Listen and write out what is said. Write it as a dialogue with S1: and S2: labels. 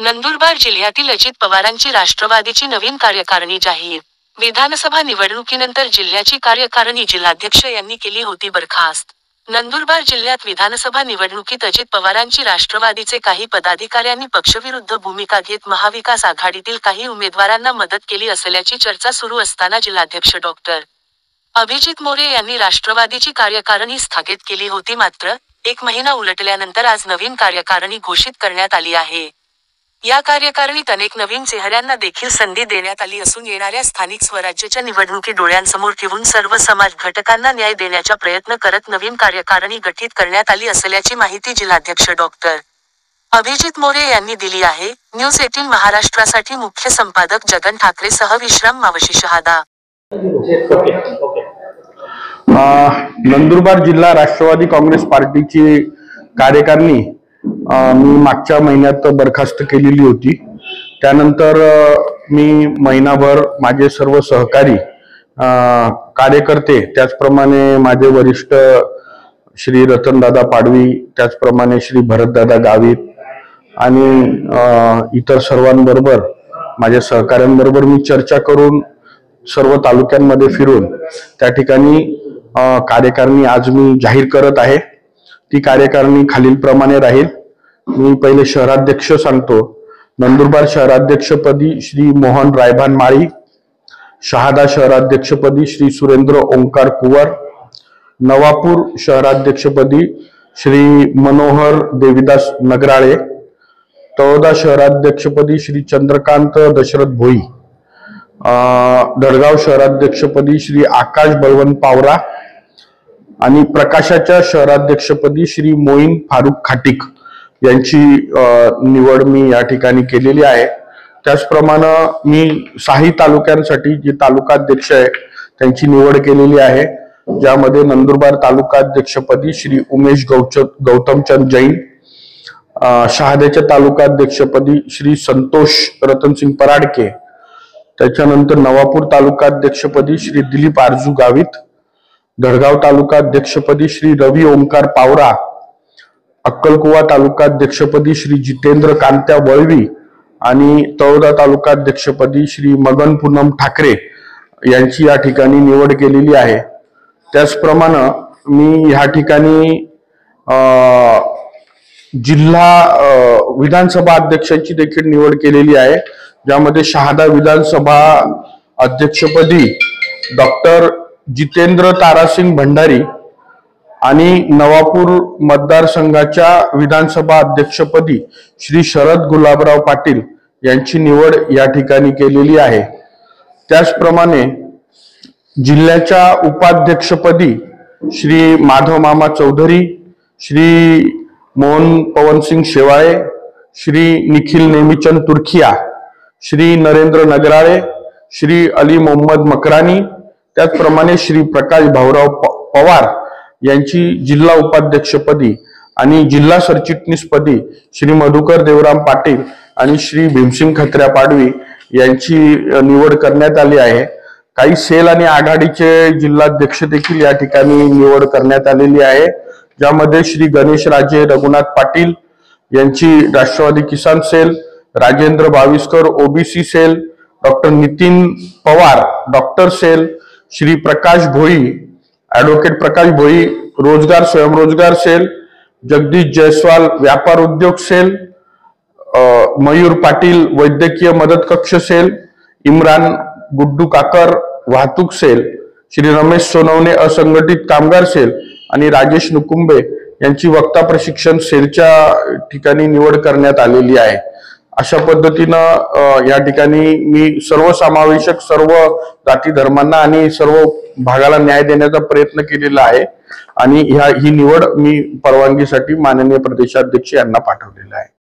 S1: नंदुरबार जिल्ह्यातील अजित पवारांची राष्ट्रवादीची नवीन कार्यकारिणी जाहीर। विधानसभा निवडणुकीनंतर जिल्ह्याची कार्यकारिणी जिल्हाध्यक्ष यांनी केली होती बरखास्त। नंदुरबार जिल्ह्यात विधानसभा निवडणुकीत अजित पवारांची राष्ट्रवादीचे काही पदाधिकाऱ्यांनी पक्षविरुद्ध भूमिका घेत महाविकास आघाडीतील काही उमेदवारांना मदत केली असल्याची चर्चा सुरू असताना जिल्हाध्यक्ष डॉ. अभिजित मोरे यांनी राष्ट्रवादीची कार्यकारिणी स्थगित केली होती। मात्र 1 महिना उलटल्यानंतर आज नवीन कार्यकारिणी घोषित करण्यात आली आहे। या कार्यकारिणीत अनेक नवीन चेहऱ्यांना देखील संधी देण्यात आली असून येणाऱ्या स्थानिक स्वराज्याच्या निवडणुकी डोळ्यांसमोर ठेवून सर्व समाज घटकांना न्याय देण्याचा प्रयत्न करत नवीन कार्यकारिणी गठीत करण्यात आली असल्याची माहिती जिल्हाध्यक्ष डॉ. अभिजित मोरे यांनी दिली आहे। न्यूज 18 महाराष्ट्रासाठी मुख्य संपादक जगन ठाकरेसह विश्राम मावशी शहादा।
S2: नंदुरबार जिल्हा राष्ट्रवादी काँग्रेस पार्टीची कार्यकारिणी मी मागच्या महिन्यात बरखास्त केलेली होती। त्यानंतर मी महिनाभर माझे सर्व सहकारी कार्यकर्ते, त्याचप्रमाणे माझे वरिष्ठ श्री रतनदादा पाडवी, त्याचप्रमाणे श्री भरतदादा गावित आणि इतर सर्वांबरोबर माझ्या सहकाऱ्यांबरोबर मी चर्चा करून सर्व तालुक्यांमध्ये फिरून त्या ठिकाणी कार्यकारिणी आज मी जाहीर करत आहे। ती कार्यकारिणी खालील प्रमाणे राहील। मी पहिले शहराध्यक्ष सांगतो। नंदुरबार शहराध्यक्षपदी श्री मोहन रायभान माळी, शहादा शहराध्यक्षपदी श्री सुरेंद्र ओंकार कुवर, नवापूर शहराध्यक्षपदी श्री मनोहर देविदास नगराळे, तळोदा शहराध्यक्षपदी श्री चंद्रकांत दशरथ भोई, धडगाव शहराध्यक्षपदी श्री आकाश बळवंत पावरा आणि प्रकाशाच्या शहराध्यक्षपदी श्री मोईन फारुख खाटिक यांची निवड मी या ठिकाणी केलेली आहे। त्याचप्रमाणे मी 6 तालुक्यांसाठी जे तालुकाध्यक्ष आहे त्यांची निवड केलेली आहे, ज्यामध्ये नंदुरबार तालुकाध्यक्षपदी श्री उमेश गौतमचंद जैन, शहाद्याच्या तालुकाध्यक्षपदी श्री संतोष रतनसिंग पराडके, त्याच्यानंतर नवापूर तालुकाध्यक्षपदी श्री दिलीप आरजू गावित, धडगाव तालुकाध्यक्षपदी श्री रवी ओंकार पावरा, अक्कलकुवा तालुकाध्यक्षपदी श्री जितेंद्र कांत्या वळवी आणि तळोदा तालुकाध्यक्षपदी श्री मगन पूनम ठाकरे यांची या ठिकाणी निवड केलेली आहे। त्याचप्रमाणे मी या ठिकाणी जिल्हा विधानसभा अध्यक्षांची देखील निवड केलेली आहे, ज्यामध्ये शहादा विधानसभा अध्यक्षपदी डॉ. जितेंद्र तारासिंग भंडारी आणि नवापूर मतदारसंघाच्या विधानसभा अध्यक्षपदी श्री शरद गुलाबराव पाटील यांची निवड या ठिकाणी केलेली आहे। त्याचप्रमाणे जिल्ह्याच्या उपाध्यक्षपदी श्री माधव मामा चौधरी, श्री मोहन पवनसिंग शेवाळे, श्री निखिल नेमीचंद तुर्खिया, श्री नरेंद्र नगराळे, श्री अली मोहम्मद मकरानी, त्याचप्रमाणे श्री प्रकाश भाऊराव पवार यांची जिल्हा उपाध्यक्षपदी आणि जिल्हा सरचिटणीसपदी श्री मधुकर देवराम पाटील आणि श्री भीमसिंग खत्र्या पाडवी यांची निवड करण्यात आली आहे। काही सेल आणि आघाडीचे जिल्हाध्यक्ष देखील या ठिकाणी निवड करण्यात आलेली आहे, ज्यामध्ये श्री गणेश राजे रघुनाथ पाटील यांची राष्ट्रवादी किसान cell, Rajendra Baviskar OBC cell, डॉ. Nitin Pawar doctor cell, Shri Prakash Bhoi advocate Prakash Bhoi रोजगार स्वयंरोजगार सेल, जगदीश जयस्वाल व्यापार उद्योग सेल, मयूर पाटील वैद्यकीय मदत कक्ष सेल, इम्रान गुड्डू काकर वाहतूक सेल, श्री रमेश सोनवणे असंघटित कामगार सेल आणि राजेश नुकुंबे यांची वक्ता प्रशिक्षण सेलच्या ठिकाणी निवड करण्यात आलेली आहे। अशा पद्धतीनं या ठिकाणी मी सर्वसमावेशक सर्व जाती धर्मांना आणि सर्व भागाला न्याय देण्याचा प्रयत्न केलेला आहे आणि ही निवड मी परवानगीसाठी माननीय प्रदेशाध्यक्ष यांना पाठवलेला आहे।